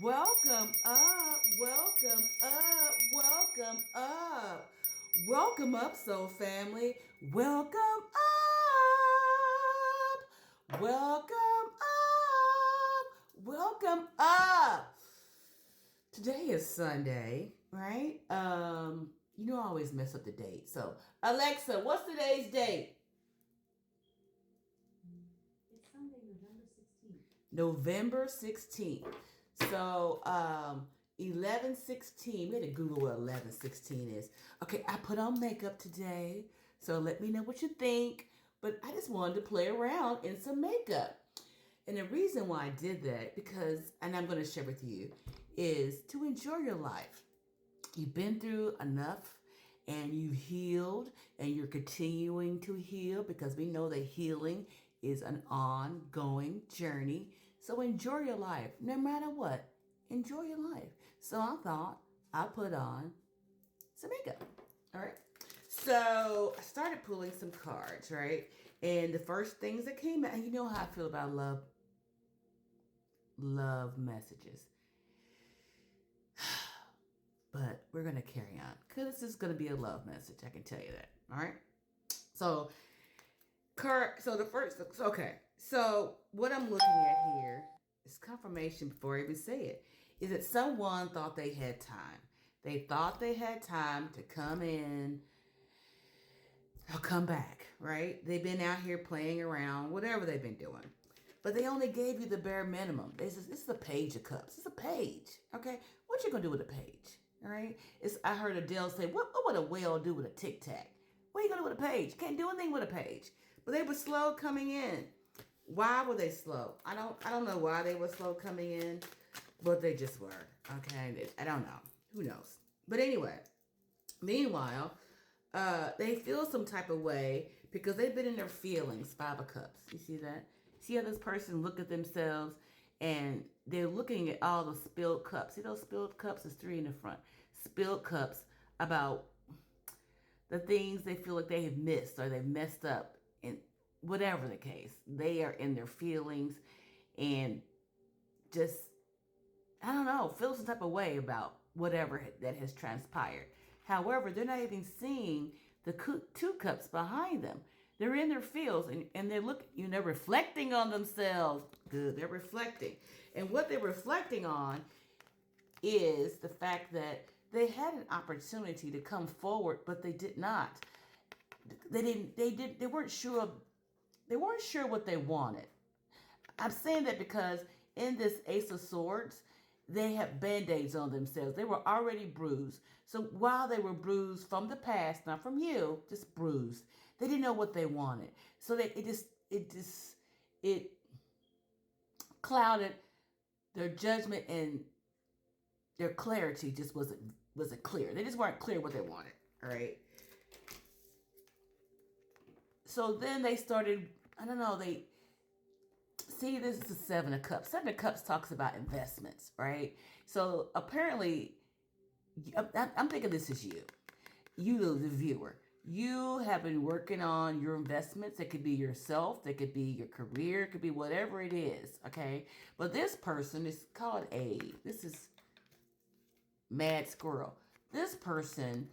Welcome up, welcome up, welcome up. Welcome up, soul family. Welcome up. Welcome up. Welcome up. Today is Sunday, right? I always mess up the date. So, Alexa, what's today's date? It's Sunday, November 16th. November 16th. So 11/16. We had to Google what 11/16 is. Okay, I put on makeup today, so let me know what you think. But I just wanted to play around in some makeup. And the reason why I did that, because, and I'm going to share with you, is to enjoy your life. You've been through enough and you healed and you're continuing to heal because we know that healing is an ongoing journey. So enjoy your life no matter what. Enjoy your life. So I thought I put on some makeup. All right. So I started pulling some cards, right? And the first things that came out, and you know how I feel about love messages. But we're going to carry on because this is going to be a love message. I can tell you that. All right. So, So what I'm looking at here is confirmation before I even say it. Is that someone thought they had time. They thought they had time to come in or come back, right? They've been out here playing around, whatever they've been doing. But they only gave you the bare minimum. This is a page of cups. It's a page, okay? What you gonna do with a page, all right? I heard Adele say, what would a whale do with a tic tac? What are you gonna do with a page? You can't do anything with a page. But they were slow coming in. Why were they slow? I don't know why they were slow coming in, but they just were. Okay, I don't know. Who knows? But anyway, meanwhile, they feel some type of way because they've been in their feelings. Five of Cups. You see that? See how this person look at themselves and they're looking at all the spilled cups. See those spilled cups? There's three in the front. Spilled cups about the things they feel like they have missed or they've messed up. And whatever the case, they are in their feelings and just, I don't know, feel some type of way about whatever that has transpired. However, they're not even seeing the two cups behind them. They're in their fields and they're looking, they're reflecting on themselves. Good, they're reflecting. And what they're reflecting on is the fact that they had an opportunity to come forward, but they did not. They weren't sure what they wanted. I'm saying that because in this Ace of Swords, they have band-aids on themselves. They were already bruised. So while they were bruised from the past, not from you, just bruised, they didn't know what they wanted. So it clouded their judgment, and their clarity just wasn't clear. They just weren't clear what they wanted. All right. So then they started, I don't know, see, this is the Seven of Cups. Seven of Cups talks about investments, right? So apparently, I'm thinking this is you, the viewer. You have been working on your investments. It could be yourself. It could be your career. It could be whatever it is, okay? But this person is called this is Mad Squirrel. This person,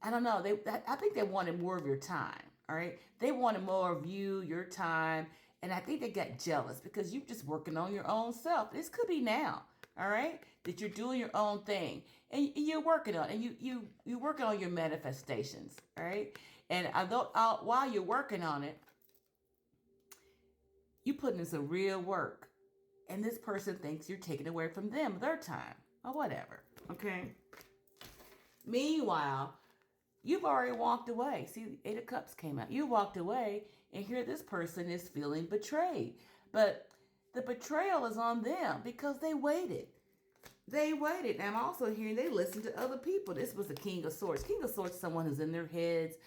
I don't know. I think they wanted more of your time. All right, they wanted more of you, your time, and I think they got jealous because you're just working on your own self. This could be now. All right, that you're doing your own thing and you're working on, and you working on your manifestations. All right, and while you're working on it, you putting in some real work, and this person thinks you're taking away from them their time or whatever. Okay. Meanwhile, you've already walked away. See, the Eight of Cups came out. You walked away, and here this person is feeling betrayed. But the betrayal is on them because they waited. They waited. And I'm also hearing they listened to other people. This was the King of Swords. King of Swords is someone who's in their heads,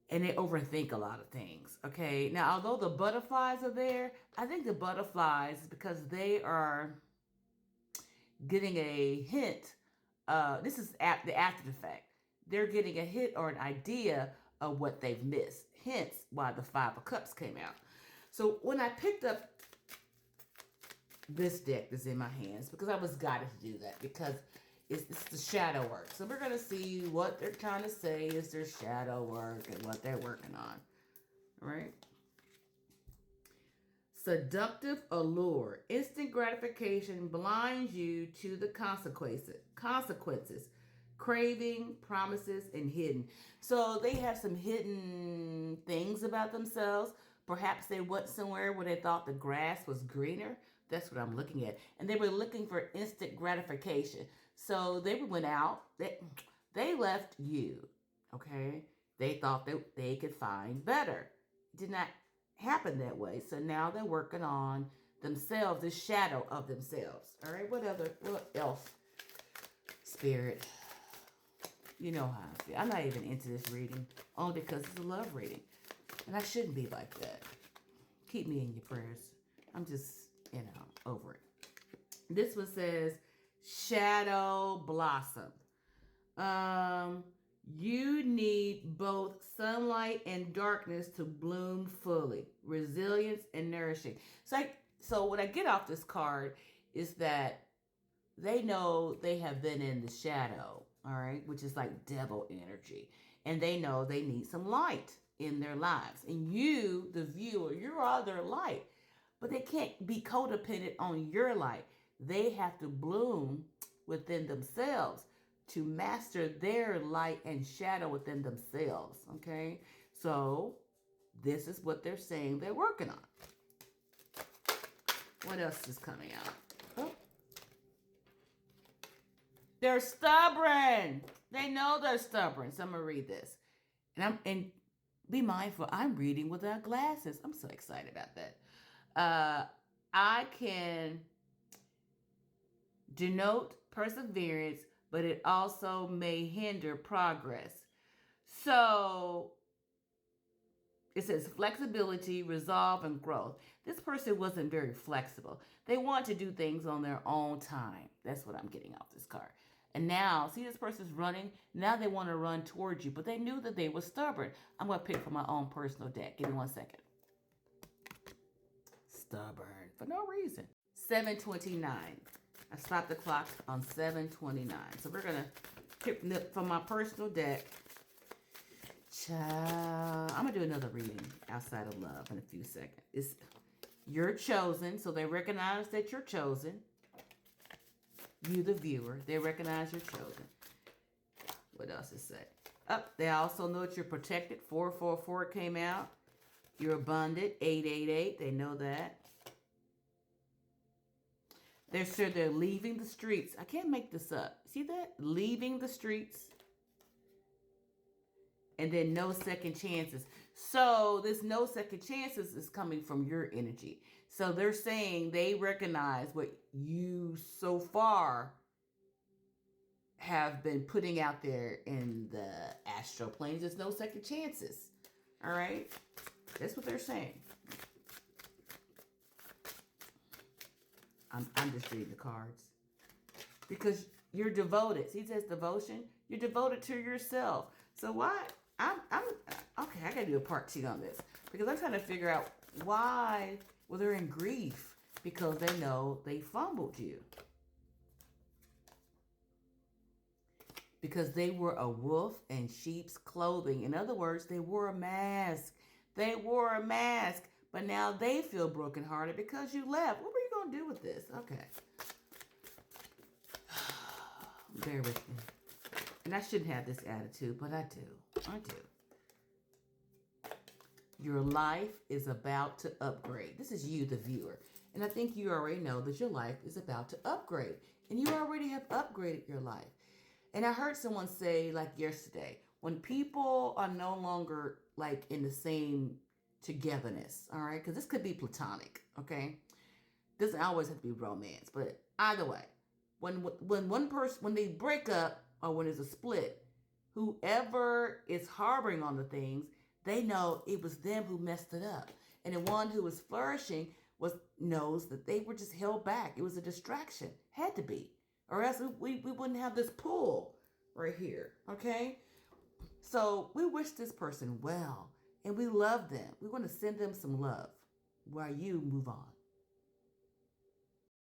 and they overthink a lot of things. Okay. Now, although the butterflies are there, I think the butterflies, because they are getting a hint. This is the after effect. They're getting a hit or an idea of what they've missed. Hence why the Five of Cups came out. So when I picked up this deck that's in my hands because I was guided to do that because it's the shadow work. So we're going to see what they're trying to say is their shadow work and what they're working on. All right. Seductive allure. Instant gratification blinds you to the consequences. Craving, promises, and hidden. So they have some hidden things about themselves. Perhaps they went somewhere where they thought the grass was greener. That's what I'm looking at. And they were looking for instant gratification. So they went out. They left you. Okay? They thought they could find better. It did not happen that way. So now they're working on themselves, the shadow of themselves. All right? What else? Spirit. You know how I feel. I'm not even into this reading, only because it's a love reading. And I shouldn't be like that. Keep me in your prayers. I'm just, over it. This one says, shadow blossom. You need both sunlight and darkness to bloom fully. Resilience and nourishing. So what I get off this card is that they know they have been in the shadow, all right, which is like devil energy. And they know they need some light in their lives. And you, the viewer, you are their light. But they can't be codependent on your light. They have to bloom within themselves to master their light and shadow within themselves, okay? So this is what they're saying they're working on. What else is coming out? Oh. They're stubborn. They know they're stubborn. So I'm gonna read this, and be mindful. I'm reading without glasses. I'm so excited about that. I can denote perseverance, but it also may hinder progress. So it says flexibility, resolve, and growth. This person wasn't very flexible. They want to do things on their own time. That's what I'm getting off this card. And now, see this person's running. Now they want to run towards you, but they knew that they were stubborn. I'm going to pick from my own personal deck. Give me 1 second. Stubborn for no reason. 729. I stopped the clock on 729. So we're going to pick from my personal deck. Child, I'm going to do another reading outside of love in a few seconds. You're chosen, so they recognize that you're chosen. You, the viewer, they recognize you're chosen. What else is said? They also know that you're protected. 444 came out. You're abundant. 888, they know that. They're sure they're leaving the streets. I can't make this up. See that? Leaving the streets. And then no second chances. So this no second chances is coming from your energy. So they're saying they recognize what you so far have been putting out there in the astral planes. There's no second chances. All right? That's what they're saying. I'm just reading the cards. Because you're devoted. See, it says devotion. You're devoted to yourself. So why? Okay, I gotta do a part 2 on this. Because I'm trying to figure out why, well, they're in grief. Because they know they fumbled you. Because they were a wolf in sheep's clothing. In other words, they wore a mask. They wore a mask. But now they feel brokenhearted because you left. What were you going to do with this? Okay. Bear with me. And I shouldn't have this attitude, but I do. I do. Your life is about to upgrade. This is you, the viewer. And I think you already know that your life is about to upgrade. And you already have upgraded your life. And I heard someone say, like yesterday, when people are no longer like in the same togetherness, all right? Because this could be platonic, okay? Doesn't always have to be romance, but either way, when one person, when they break up or when there's a split, whoever is harboring on the things, they know it was them who messed it up, and the one who was flourishing knows that they were just held back. It was a distraction, had to be, or else we wouldn't have this pull right here, okay? So we wish this person well. And we love them. We want to send them some love while you move on.